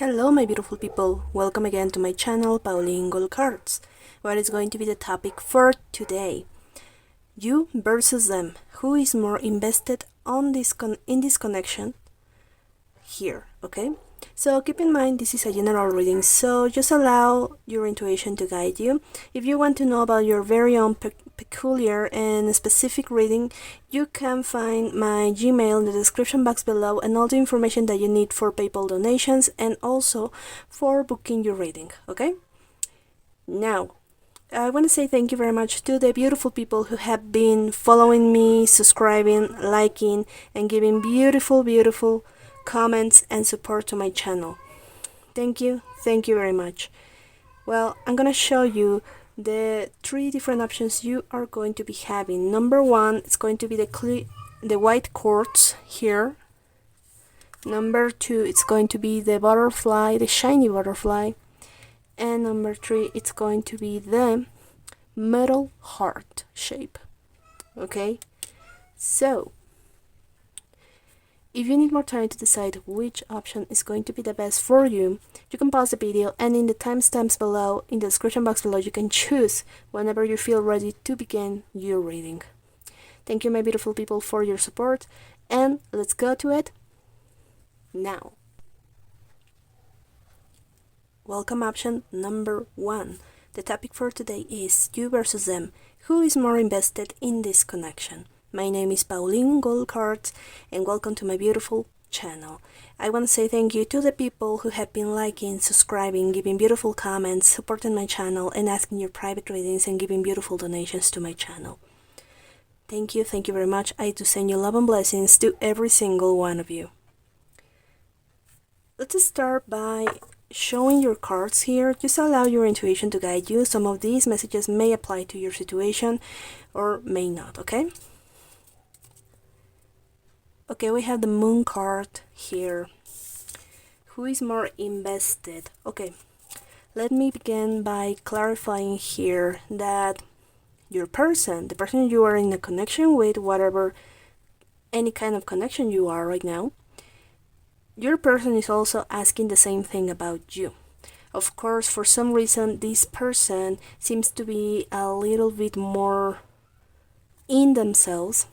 Hello my beautiful people, welcome again to my channel paulinegoldcards. What is going to be the topic for today? You versus them. Who is more invested on in this connection? Here, okay? So keep in mind this is a general reading, so just allow your intuition to guide you. If you want to know about your very own peculiar and specific reading, you can find my Gmail in the description box below and all the information that you need for PayPal donations and also for booking your reading, okay? Now, I want to say thank you very much to the beautiful people who have been following me, subscribing, liking, and giving beautiful comments and support to my channel. Thank you very much. Well, I'm gonna show you the 3 different options you are going to be having. Number 1 is going to be the white quartz here. Number 2 it's going to be the butterfly, the shiny butterfly, and number 3 it's going to be the metal heart shape. Okay, so if you need more time to decide which option is going to be the best for you, you can pause the video and in the timestamps below, in the description box below, you can choose whenever you feel ready to begin your reading. Thank you my beautiful people for your support, and let's go to it now. Welcome option number 1. The topic for today is you versus them. Who is more invested in this connection? My name is Pauline Goldcards and welcome to my beautiful channel. I want to say thank you to the people who have been liking, subscribing, giving beautiful comments, supporting my channel, and asking your private readings and giving beautiful donations to my channel. Thank you very much. I do send you love and blessings to every single one of you. Let's start by showing your cards here. Just allow your intuition to guide you. Some of these messages may apply to your situation or may not, okay? Okay, we have the moon card here. Who is more invested? Okay, let me begin by clarifying here that your person, the person you are in a connection with, whatever, any kind of connection you are right now, your person is also asking the same thing about you. Of course, for some reason, this person seems to be a little bit more in themselves.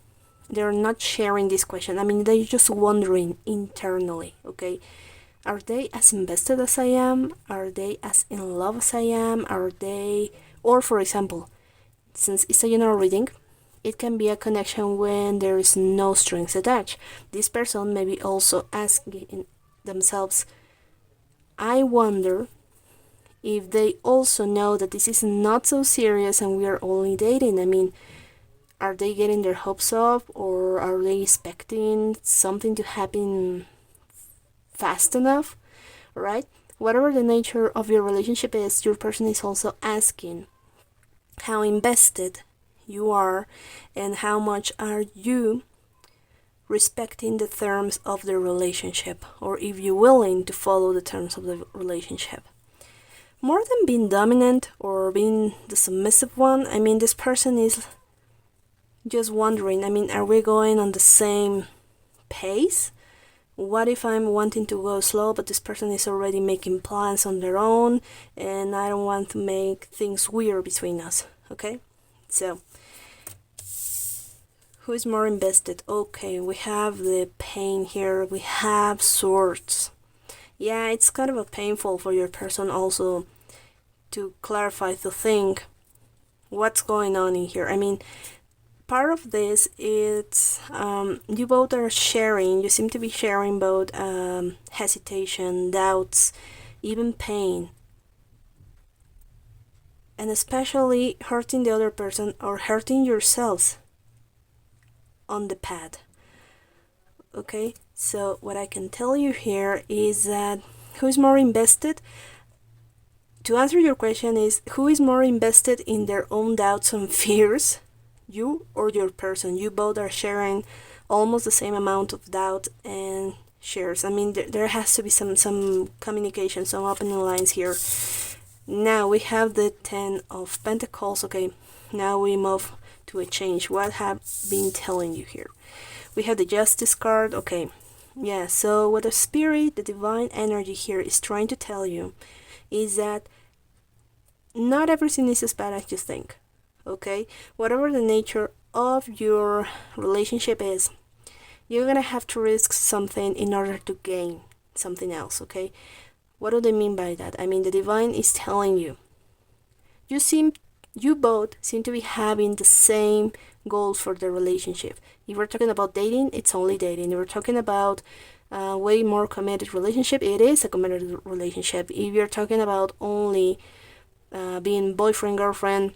They're not sharing this question. I mean, they're just wondering internally, okay? Are they as invested as I am? Are they as in love as I am? Are they, or for example, since it's a general reading, it can be a connection when there is no strings attached. This person may be also asking themselves, I wonder if they also know that this is not so serious and we are only dating. I mean, are they getting their hopes up, or are they expecting something to happen fast enough, right? Whatever the nature of your relationship is, your person is also asking how invested you are and how much are you respecting the terms of the relationship, or if you're willing to follow the terms of the relationship. More than being dominant or being the submissive one, I mean, this person is just wondering, I mean, are we going on the same pace? What if I'm wanting to go slow, but this person is already making plans on their own, and I don't want to make things weird between us, okay? So, who is more invested? Okay, we have the pain here, we have swords. Yeah, it's kind of painful for your person also to clarify, to think what's going on in here. I mean, part of this is you both are sharing, you seem to be sharing both hesitation, doubts, even pain, and especially hurting the other person or hurting yourselves on the path. Okay, so what I can tell you here is that who is more invested? To answer your question is, who is more invested in their own doubts and fears? You or your person? You both are sharing almost the same amount of doubt and shares. I mean, there has to be some communication, some opening lines here. Now we have the 10 of Pentacles. Okay, now we move to a change. What have been telling you here? We have the Justice card. Okay, Yeah, so what the spirit, the divine energy here is trying to tell you is that not everything is as bad as you think. Okay? Whatever the nature of your relationship is, you're gonna have to risk something in order to gain something else, okay? What do they mean by that? I mean, the divine is telling you, you both seem to be having the same goals for the relationship. If we're talking about dating, it's only dating. If we're talking about way more committed relationship, it is a committed relationship. If you're talking about only being boyfriend, girlfriend,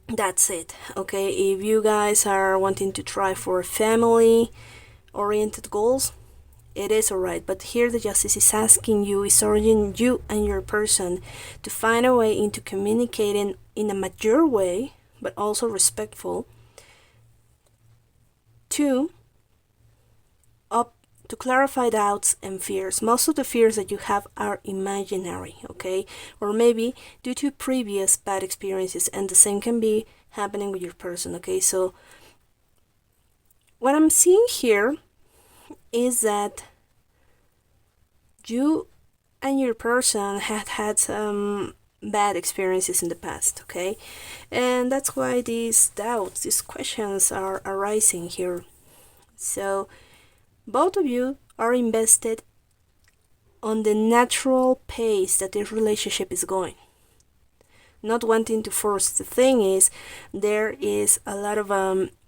that's it, okay? If you guys are wanting to try for family oriented goals, it is alright. But here the justice is asking you, is urging you and your person to find a way into communicating in a mature way, but also respectful, to clarify doubts and fears. Most of the fears that you have are imaginary, okay? Or maybe due to previous bad experiences, and the same can be happening with your person, okay? So what I'm seeing here is that you and your person had some bad experiences in the past, okay? And that's why these doubts, these questions are arising here. So both of you are invested on the natural pace that this relationship is going, not wanting to force. The thing is, there is a lot of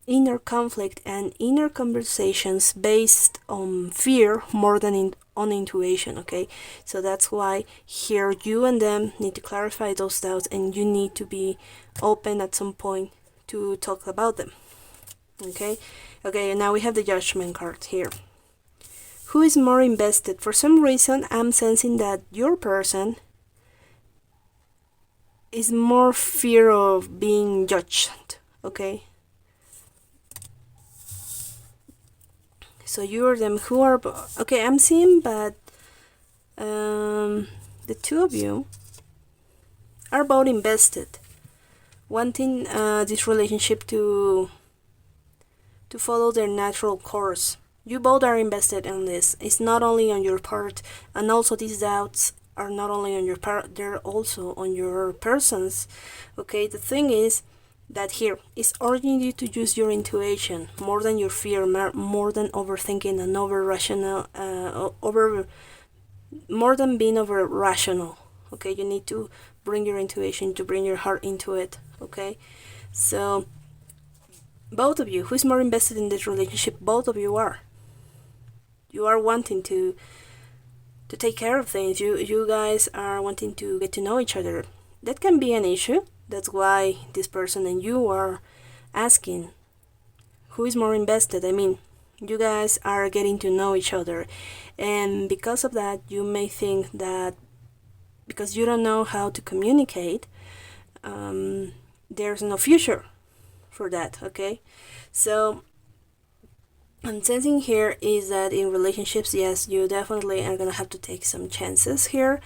inner conflict and inner conversations based on fear more than on intuition, okay? So that's why here you and them need to clarify those doubts, and you need to be open at some point to talk about them, okay? Okay, and now we have the Judgment card here. Who is more invested? For some reason, I'm sensing that your person is more fear of being judged, okay? So you or them, who are okay, I'm seeing, but the two of you are both invested, wanting this relationship to follow their natural course. You both are invested in this. It's not only on your part, and also these doubts are not only on your part, they're also on your person's. Okay, the thing is that here is urging you to use your intuition more than your fear, more than overthinking and more than being over rational. Okay, you need to bring your intuition, to bring your heart into it. Okay, so both of you, who's more invested in this relationship? Both of you are. You are wanting to take care of things. You guys are wanting to get to know each other. That can be an issue. That's why this person and you are asking who is more invested. I mean, you guys are getting to know each other, and because of that, you may think that because you don't know how to communicate, there's no future for that, okay? So I'm sensing here is that in relationships, yes, you definitely are gonna have to take some chances here,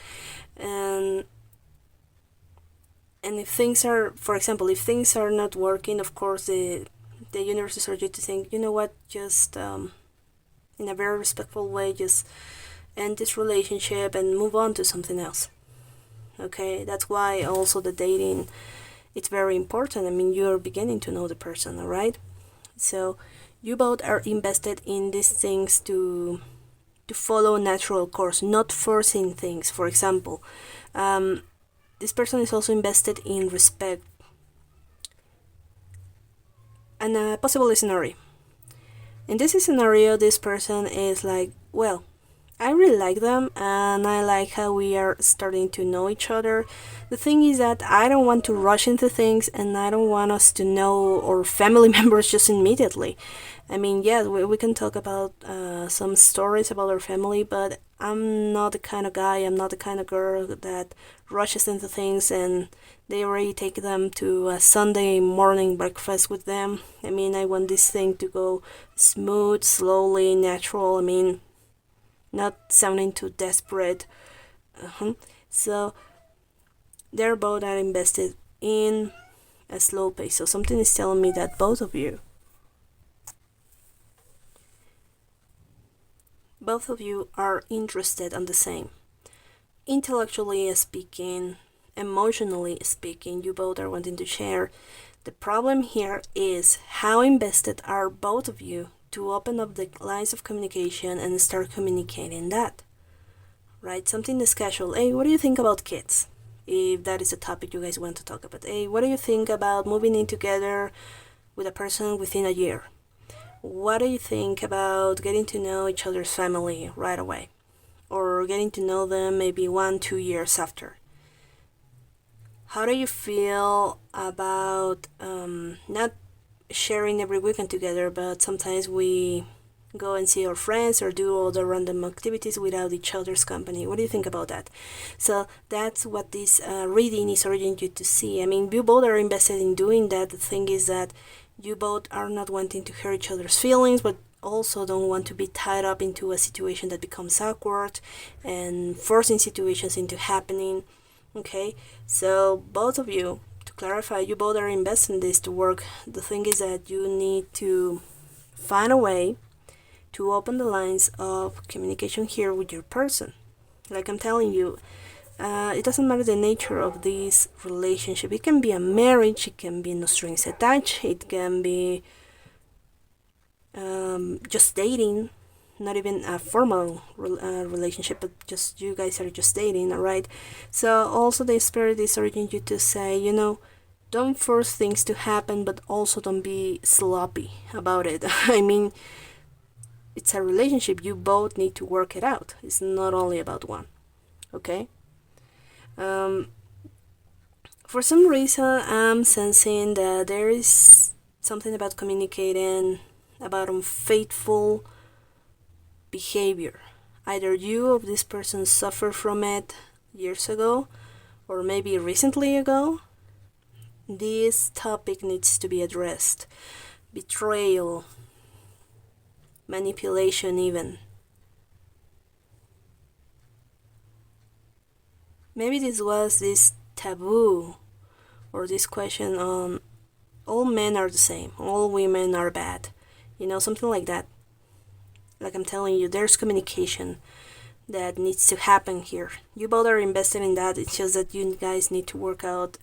and if things are, for example, if things are not working, of course the universe is urging you to think, you know what, just in a very respectful way, just end this relationship and move on to something else. Okay, that's why also the dating, it's very important. I mean, you're beginning to know the person, all right? So you both are invested in these things to follow a natural course, not forcing things. For example, this person is also invested in respect. And a possible scenario. In this scenario, this person is like, well, I really like them and I like how we are starting to know each other. The thing is that I don't want to rush into things, and I don't want us to know our family members just immediately. I mean, yeah, we can talk about some stories about our family, but I'm not the kind of guy, I'm not the kind of girl that rushes into things and they already take them to a Sunday morning breakfast with them. I mean, I want this thing to go smooth, slowly, natural. I mean, not sounding too desperate. So they're both are invested in a slow pace. So something is telling me that both of you Both of you are interested in the same. Intellectually speaking, emotionally speaking, you both are wanting to share. The problem here is how invested are both of you to open up the lines of communication and start communicating that. Right? Something is casual. Hey, what do you think about kids? If that is a topic you guys want to talk about. Hey, what do you think about moving in together with a person within a year? What do you think about getting to know each other's family right away? Or getting to know them maybe 1-2 years after? How do you feel about not sharing every weekend together, but sometimes we go and see our friends or do all the random activities without each other's company? What do you think about that? So that's what this reading is urging you to see. I mean, you both are invested in doing that. The thing is that you both are not wanting to hurt each other's feelings, but also don't want to be tied up into a situation that becomes awkward and forcing situations into happening. Okay, so both of you, to clarify, you both are invested in this to work. The thing is that you need to find a way to open the lines of communication here with your person. Like I'm telling you, it doesn't matter the nature of this relationship. It can be a marriage, it can be no strings attached, it can be just dating, not even a formal relationship, but just you guys are just dating, alright? So also the spirit is urging you to say, don't force things to happen, but also don't be sloppy about it. I mean, it's a relationship. You both need to work it out. It's not only about one, okay? For some reason, I'm sensing that there is something about communicating about unfaithful behavior. Either you or this person suffered from it years ago, or maybe recently ago. This topic needs to be addressed. Betrayal, manipulation even. Maybe this was this taboo or this question on all men are the same, all women are bad, something like that. Like I'm telling you, there's communication that needs to happen here. You both are invested in that. It's just that you guys need to work out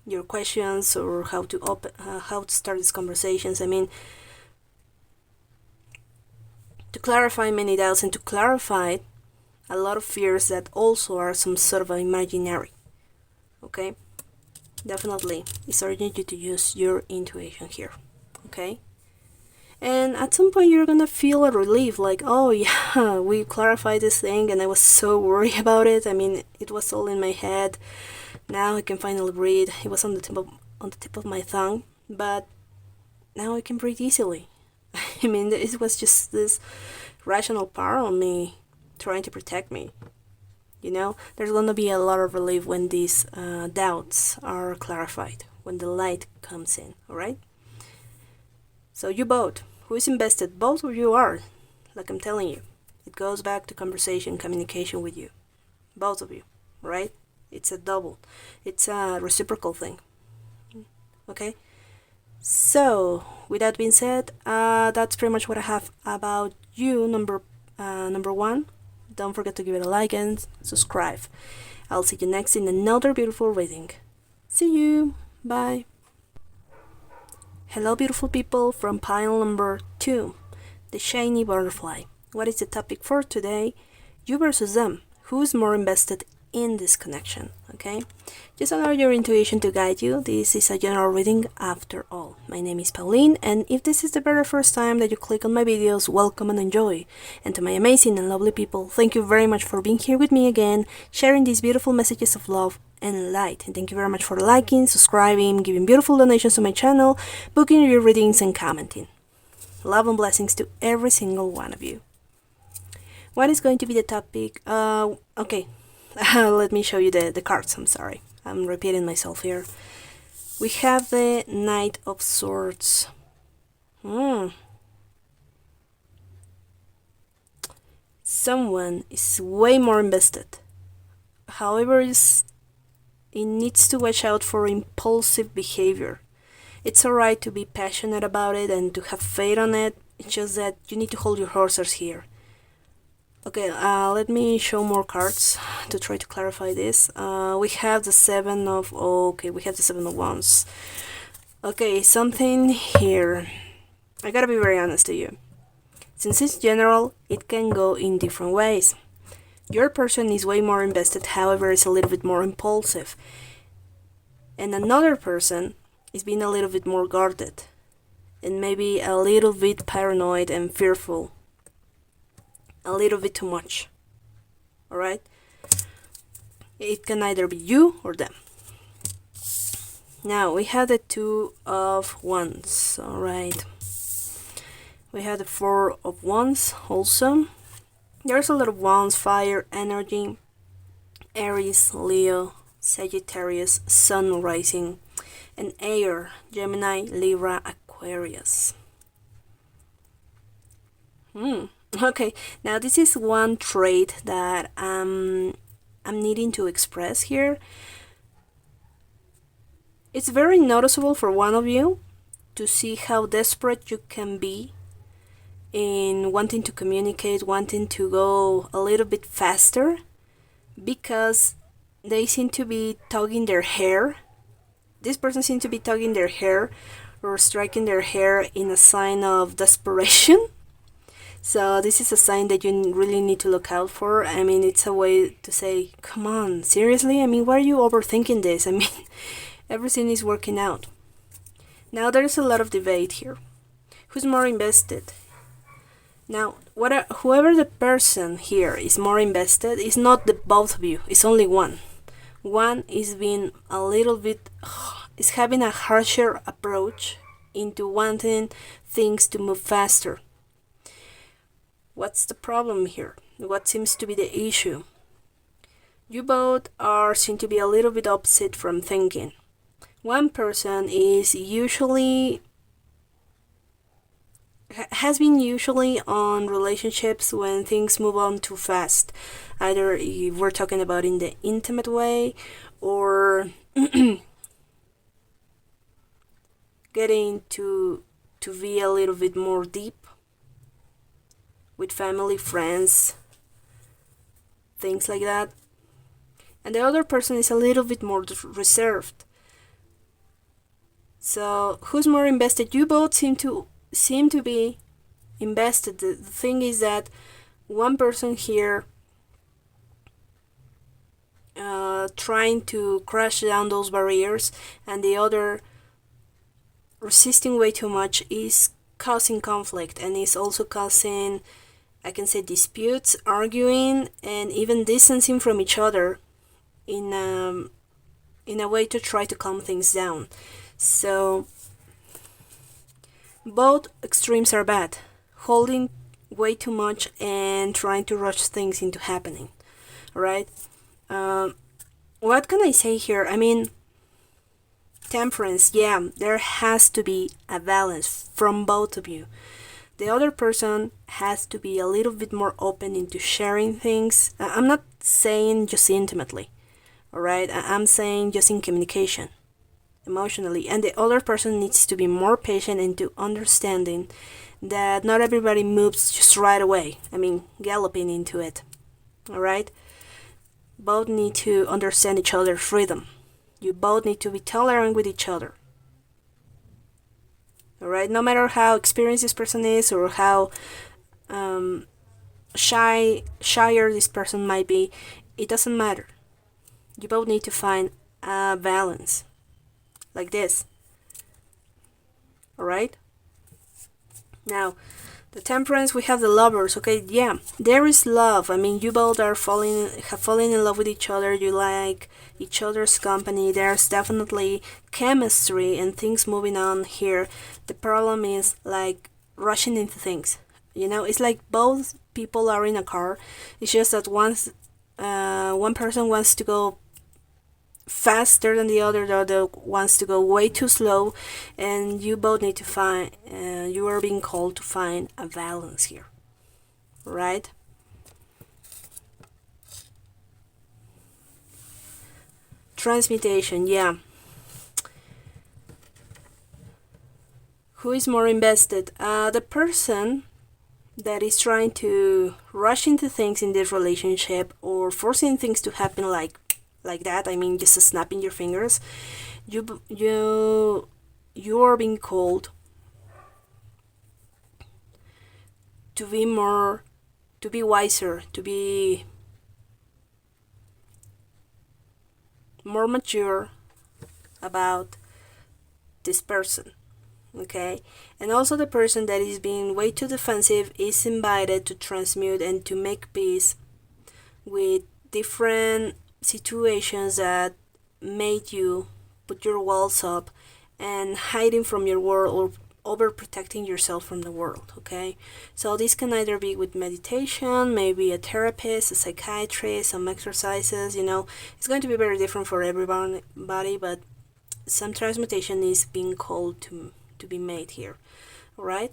your questions or how to start these conversations. I mean, to clarify many doubts and to clarify a lot of fears that also are some sort of imaginary. Okay? Definitely, it's urging you to use your intuition here. Okay? And at some point you're gonna feel a relief, like, oh yeah, we clarified this thing and I was so worried about it. I mean, it was all in my head. Now I can finally breathe. It was on the tip of my tongue, but now I can breathe easily. I mean, it was just this rational part on me trying to protect me. There's gonna be a lot of relief when these doubts are clarified, when the light comes in, alright? So you both, who is invested, both of you are, like I'm telling you. It goes back to conversation, communication with you. Both of you, right? It's a double. It's a reciprocal thing. Okay? So, with that being said, that's pretty much what I have about you, number one. Don't forget to give it a like and subscribe. I'll see you next in another beautiful reading. See you. Bye. Hello beautiful people from pile number 2, the shiny butterfly. What is the topic for today? You versus them. Who's more invested in this connection? Okay? Just allow your intuition to guide you. This is a general reading after all. My name is Pauline, and if this is the very first time that you click on my videos, welcome and enjoy. And to my amazing and lovely people, thank you very much for being here with me again, sharing these beautiful messages of love and light. And thank you very much for liking, subscribing, giving beautiful donations to my channel, booking your readings and commenting. Love and blessings to every single one of you. What is going to be the topic? Okay, let me show you the cards. I'm sorry, I'm repeating myself here. We have the Knight of Swords. Someone is way more invested. However, it needs to watch out for impulsive behavior. It's alright to be passionate about it and to have faith on it. It's just that you need to hold your horses here. Okay, let me show more cards to try to clarify this. We have the seven of, okay, we have the seven of wands. Okay, something here. I gotta be very honest to you. Since it's general, it can go in different ways. Your person is way more invested, however, is a little bit more impulsive. And another person is being a little bit more guarded. And maybe a little bit paranoid and fearful. A little bit too much. Alright? It can either be you or them. Now, we have the two of wands. Alright. We have the four of wands also. There's a lot of wands, fire, energy, Aries, Leo, Sagittarius, Sun rising, and air, Gemini, Libra, Aquarius. Okay, now this is one trait that I'm needing to express here. It's very noticeable for one of you to see how desperate you can be in wanting to communicate, wanting to go a little bit faster, because they seem to be tugging their hair. This person seems to be tugging their hair or striking their hair in a sign of desperation. So this is a sign that you really need to look out for. I mean, it's a way to say, come on, seriously? I mean, why are you overthinking this? I mean, everything is working out. Now, there's a lot of debate here. Who's more invested? Now, whoever the person here is more invested, is not the both of you, it's only one. One is being a little bit, is having a harsher approach into wanting things to move faster. What's the problem here? What seems to be the issue? You both seem to be a little bit opposite from thinking. One person is usually has been usually on relationships when things move on too fast. Either if we're talking about in the intimate way or getting to be a little bit more deep with family, friends, things like that. And the other person is a little bit more reserved. So who's more invested? You both seem to be invested. The thing is that one person here trying to crash down those barriers, and the other resisting way too much, is causing conflict, and is also causing, I can say, disputes, arguing, and even distancing from each other in a way to try to calm things down. So both extremes are bad. Holding way too much and trying to rush things into happening. Right? What can I say here? I mean, temperance, yeah, there has to be a balance from both of you. The other person has to be a little bit more open into sharing things. I'm not saying just intimately, alright? I'm saying just in communication, emotionally. And the other person needs to be more patient into understanding that not everybody moves just right away. I mean, galloping into it, alright? Both need to understand each other's freedom. You both need to be tolerant with each other. Alright, no matter how experienced this person is or how shyer this person might be, it doesn't matter. You both need to find a balance. Like this. Alright? Now, the temperance, we have the lovers. Okay, yeah, there is love. I mean, you both have fallen in love with each other. You like each other's company. There's definitely chemistry and things moving on here. The problem is like rushing into things. You know, it's like both people are in a car. It's just that one person wants to go faster than the other wants to go way too slow, and you both need to find, you are being called to find a balance here, right? Transmutation, yeah. Who is more invested? The person that is trying to rush into things in this relationship or forcing things to happen like that. I mean, just snapping your fingers. You are being called to be more, to be wiser, to be more mature about this person. Okay, and also the person that is being way too defensive is invited to transmute and to make peace with different situations that made you put your walls up and hiding from your world or overprotecting yourself from the world. Okay, so this can either be with meditation, maybe a therapist, a psychiatrist, some exercises. It's going to be very different for everybody, but some transmutation is being called to be made here. All right,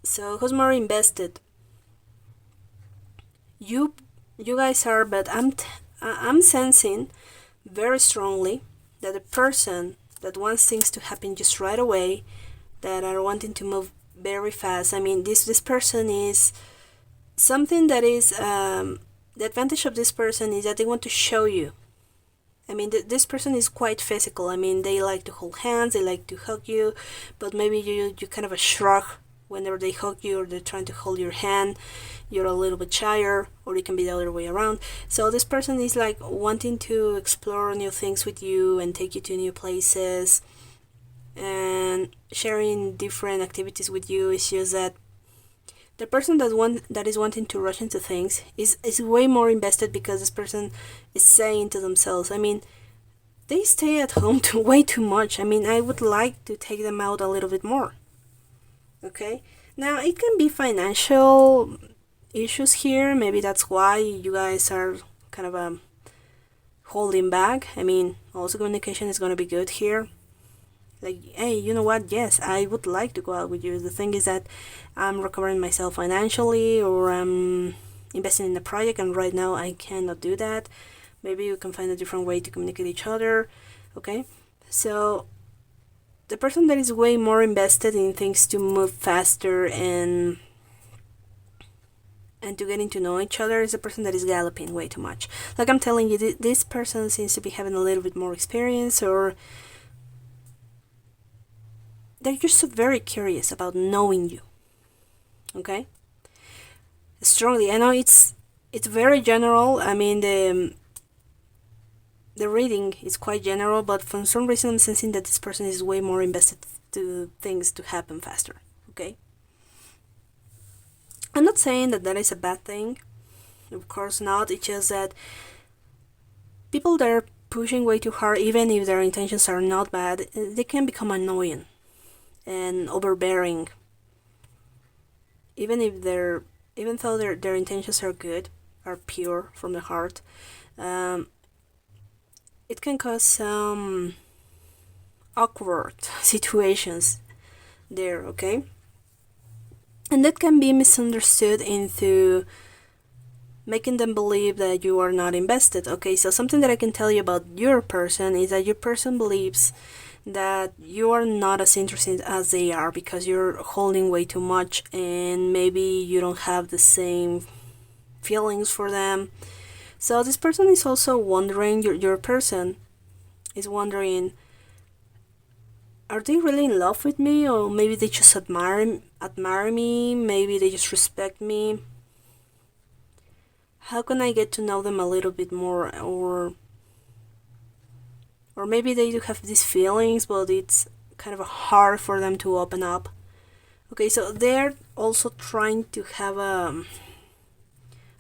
so who's more invested? You guys are, but I'm sensing very strongly that the person that wants things to happen just right away, that are wanting to move very fast. I mean, this person is something that is the advantage of this person is that they want to show you. I mean, this person is quite physical. I mean, they like to hold hands, they like to hug you, but maybe you kind of a shrug whenever they hug you or they're trying to hold your hand. You're a little bit shyer, or it can be the other way around. So this person is like wanting to explore new things with you and take you to new places and sharing different activities with you. It's just that the person that is wanting to rush into things is way more invested because this person is saying to themselves, I mean, they stay at home way too much. I mean, I would like to take them out a little bit more. Okay? Now, it can be financial issues here. Maybe that's why you guys are kind of holding back. I mean, also communication is going to be good here. Like, hey, you know what? Yes, I would like to go out with you. The thing is that I'm recovering myself financially, or I'm investing in a project, and right now I cannot do that. Maybe you can find a different way to communicate each other. Okay? So, the person that is way more invested in things to move faster and to getting to know each other is the person that is galloping way too much. Like I'm telling you, this person seems to be having a little bit more experience, or they're just so very curious about knowing you. Okay? Strongly. I know it's very general. I mean, the reading is quite general, but for some reason I'm sensing that this person is way more invested to things to happen faster. Okay? I'm not saying that is a bad thing. Of course not. It's just that people that are pushing way too hard, even if their intentions are not bad, they can become annoying and overbearing. Even though their intentions are good, are pure from the heart, it can cause some awkward situations there. Okay? And that can be misunderstood into making them believe that you are not invested. Okay, so something that I can tell you about your person is that your person believes that you are not as interested as they are because you're holding way too much, and maybe you don't have the same feelings for them. So this person is also wondering, your person is wondering, are they really in love with me, or maybe they just admire me, maybe they just respect me? How can I get to know them a little bit more? Or maybe they do have these feelings, but it's kind of hard for them to open up. Okay, so they're also trying to have a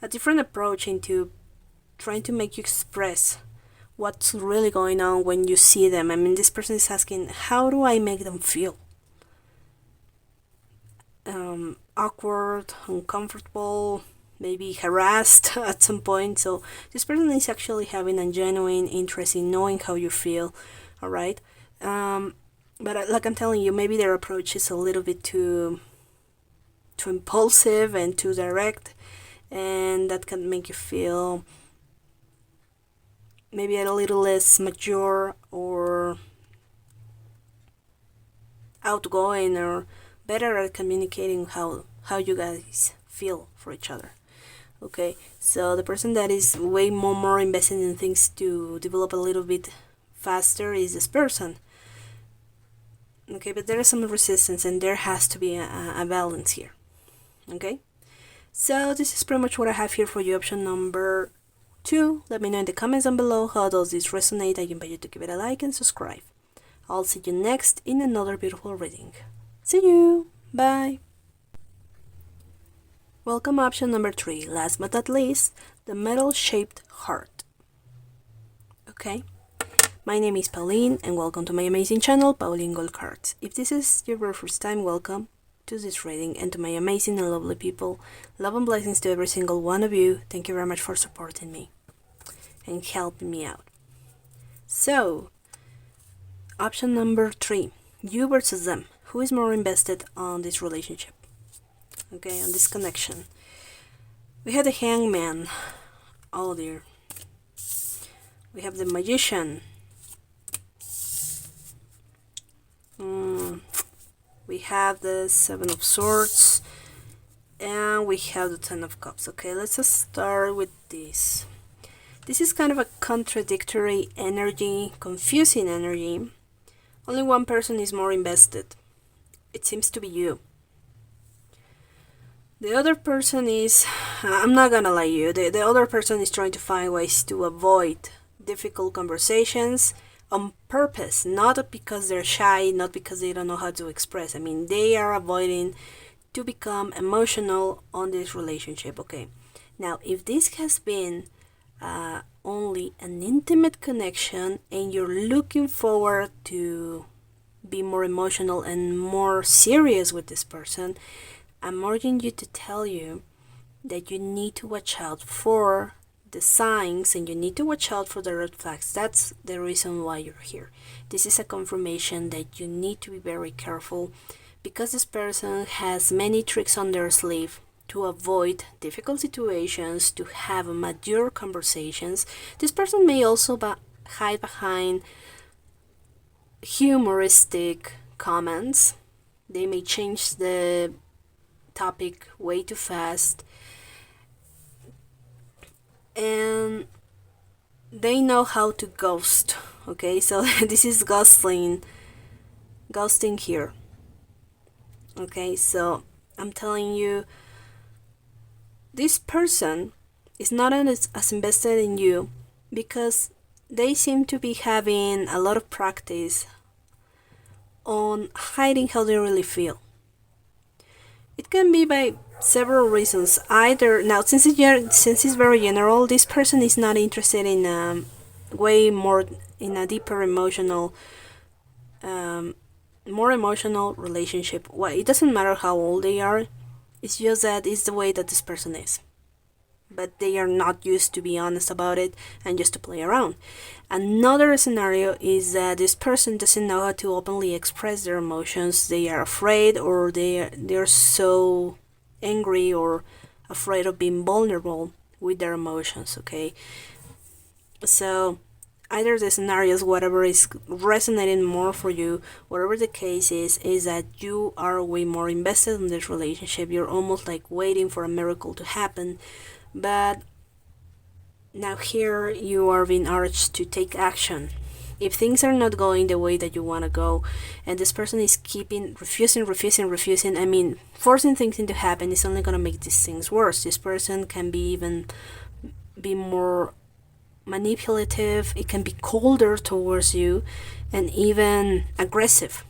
different approach into trying to make you express what's really going on when you see them. I mean, this person is asking, how do I make them feel? Awkward, uncomfortable, maybe harassed at some point. So this person is actually having a genuine interest in knowing how you feel. All right, but like I'm telling you, maybe their approach is a little bit too impulsive and too direct, and that can make you feel maybe a little less mature or outgoing, or better at communicating how you guys feel for each other. Okay, so the person that is way more invested in things to develop a little bit faster is this person. Okay, but there is some resistance and there has to be a balance here. Okay, so this is pretty much what I have here for you. Option number 2. Let me know in the comments down below how does this resonate. I invite you to give it a like and subscribe. I'll see you next in another beautiful reading. See you! Bye! Welcome option number 3. Last but not least, the metal-shaped heart. Okay, my name is Pauline and welcome to my amazing channel, Pauline Gold Cards. If this is your very first time, welcome to this reading, and to my amazing and lovely people, love and blessings to every single one of you. Thank you very much for supporting me and helping me out. So, option number 3, you versus them. Who is more invested on this relationship? Okay, on this connection. We have the Hangman. Oh dear. We have the Magician. We have the 7 of Swords. And we have the 10 of Cups. Okay, let's just start with this. This is kind of a contradictory energy, confusing energy. Only one person is more invested. It seems to be you. The other person is, I'm not gonna lie you, the other person is trying to find ways to avoid difficult conversations on purpose, not because they're shy, not because they don't know how to express. I mean, they are avoiding to become emotional on this relationship. Okay, now if this has been only an intimate connection and you're looking forward to be more emotional and more serious with this person, I'm urging you to tell you that you need to watch out for the signs and you need to watch out for the red flags. That's the reason why you're here. This is a confirmation that you need to be very careful, because this person has many tricks on their sleeve to avoid difficult situations, to have mature conversations. This person may also hide behind humoristic comments. They may change the topic way too fast, and they know how to ghost. Okay, so this is ghosting here. Okay, so I'm telling you, this person is not as invested in you because they seem to be having a lot of practice on hiding how they really feel. It can be by several reasons. Either, now since it's very general, this person is not interested in way more in a deeper emotional, more emotional relationship. Well, it doesn't matter how old they are. It's just that it's the way that this person is. But they are not used to be honest about it and just to play around. Another scenario is that this person doesn't know how to openly express their emotions. They are afraid, or they're so angry or afraid of being vulnerable with their emotions. Okay, so either the scenarios, whatever is resonating more for you, whatever the case is that you are way more invested in this relationship. You're almost like waiting for a miracle to happen. But now here you are being urged to take action. If things are not going the way that you want to go, and this person is refusing, I mean, forcing things to happen, is only going to make these things worse. This person can be more manipulative, it can be colder towards you, and even aggressive,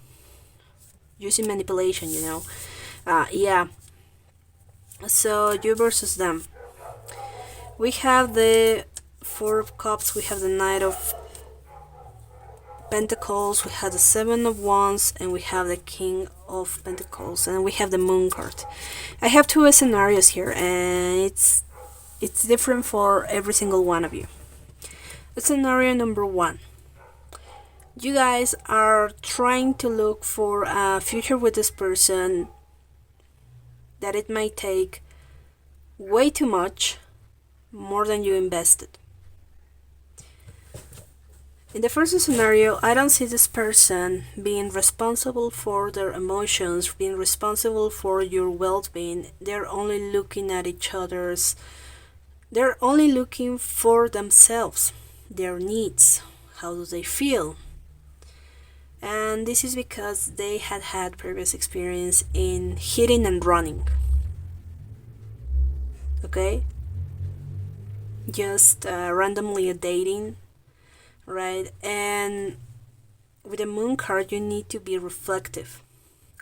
using manipulation, yeah. So you versus them. We have the 4 of Cups, we have the Knight of Pentacles, we have the 7 of Wands, and we have the King of Pentacles, and we have the Moon card. I have 2 scenarios here, and it's different for every single one of you. Scenario number 1. You guys are trying to look for a future with this person that it might take way too much, more than you invested. In the first scenario, I don't see this person being responsible for their emotions, being responsible for your well-being. They're only looking at each other's, they're only looking for themselves, their needs, how do they feel. And this is because they had previous experience in hitting and running. Okay? Just randomly dating, right? And with the moon card, you need to be reflective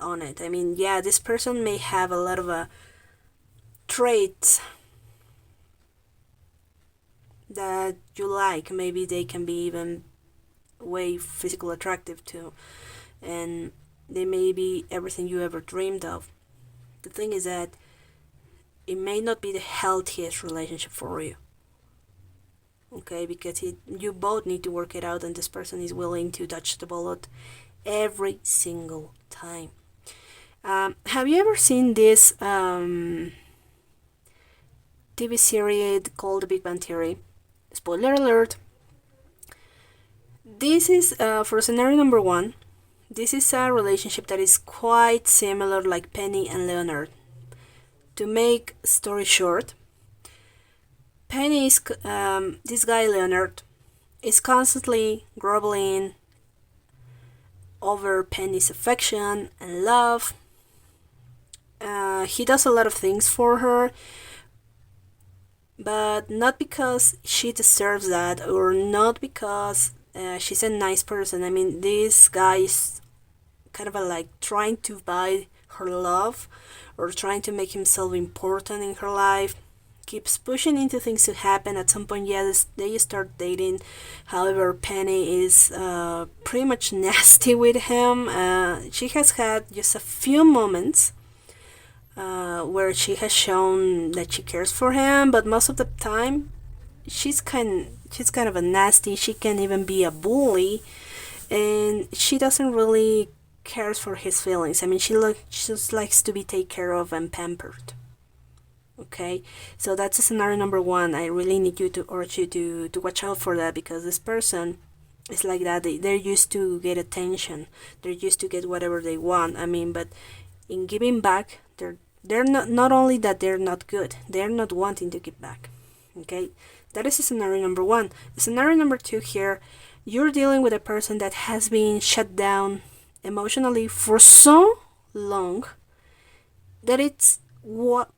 on it. I mean, yeah, this person may have a lot of traits that you like. Maybe they can be even way physical attractive too, and they may be everything you ever dreamed of. The thing is that it may not be the healthiest relationship for you. Okay, because you both need to work it out, and this person is willing to dodge the bullet every single time. Have you ever seen this TV series called The Big Bang Theory? Spoiler alert. This is for scenario number 1. This is a relationship that is quite similar like Penny and Leonard. To make story short, Penny is, this guy Leonard is constantly groveling over Penny's affection and love. He does a lot of things for her, but not because she deserves that, or not because she's a nice person. I mean, this guy is kind of like trying to buy her love, or trying to make himself important in her life. Keeps pushing into things to happen. At some point, yes, they start dating. However, Penny is pretty much nasty with him. She has had just a few moments where she has shown that she cares for him, but most of the time, she's kind of a nasty. She can even be a bully, and she doesn't really cares for his feelings. I mean, she just likes to be taken care of and pampered. Okay, so that's a scenario number 1. I really need you to urge you to watch out for that, because this person is like that. They're used to get attention. They're used to get whatever they want. I mean, but in giving back, they're not only that they're not good, they're not wanting to give back. Okay, that is scenario number 1. Scenario number 2 here, you're dealing with a person that has been shut down emotionally for so long that it's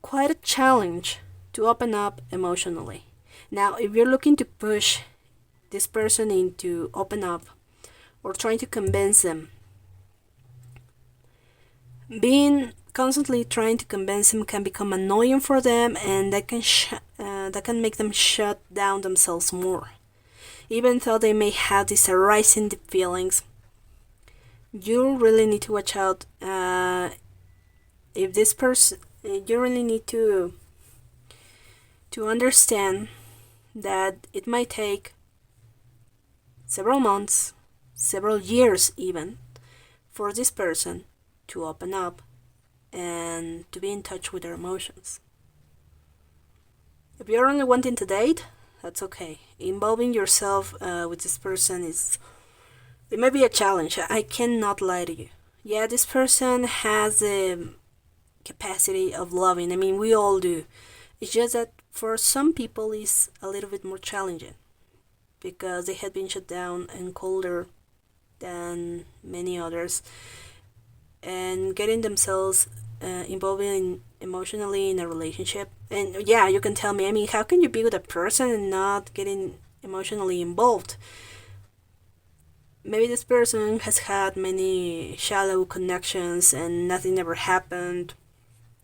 quite a challenge to open up emotionally. Now, if you're looking to push this person into open up, or trying to convince them, being constantly trying to convince them can become annoying for them, and that can make them shut down themselves more. Even though they may have these arising deep feelings, you really need to watch out. If this person, you really need to understand that it might take several months, several years even, for this person to open up and to be in touch with their emotions. If you're only wanting to date, that's okay. Involving yourself with this person it may be a challenge. I cannot lie to you. Yeah, this person has a capacity of loving. I mean, we all do. It's just that for some people it's a little bit more challenging, because they had been shut down and colder than many others, and getting themselves involved emotionally in a relationship. And yeah, you can tell me, I mean, how can you be with a person and not getting emotionally involved? Maybe this person has had many shallow connections and nothing ever happened,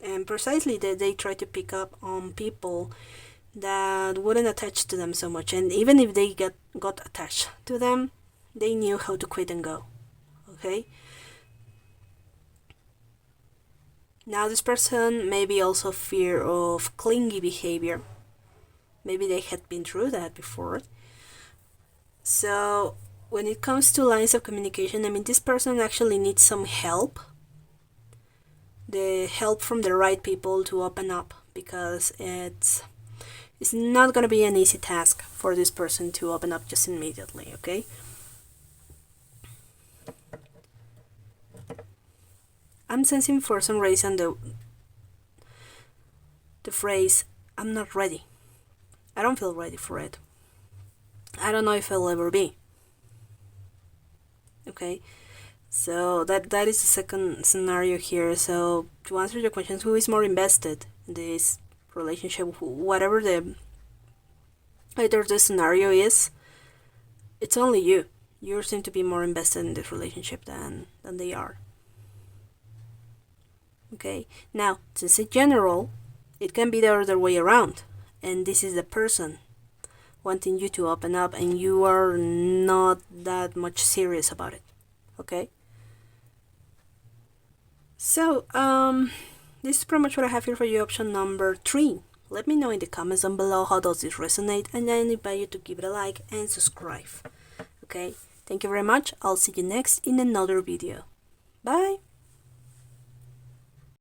and precisely they try to pick up on people that wouldn't attach to them so much, and even if they got attached to them, they knew how to quit and go. Okay, now this person may be also fear of clingy behavior. Maybe they had been through that before. So when it comes to lines of communication, I mean, this person actually needs some help, the help from the right people to open up, because it's not going to be an easy task for this person to open up just immediately. Okay, I'm sensing for some reason the phrase, I'm not ready. I don't feel ready for it. I don't know if I'll ever be. Okay, so that is the second scenario here. So to answer your questions, who is more invested in this relationship, whatever either the scenario is, it's only you. You seem to be more invested in this relationship than they are. Okay, now since it's general, it can be the other way around, and this is the person wanting you to open up and you are not that much serious about it. Okay, so this is pretty much what I have here for you. Option number 3. Let me know in the comments down below how does this resonate, and I invite you to give it a like and subscribe. Okay, thank you very much. I'll see you next in another video. Bye.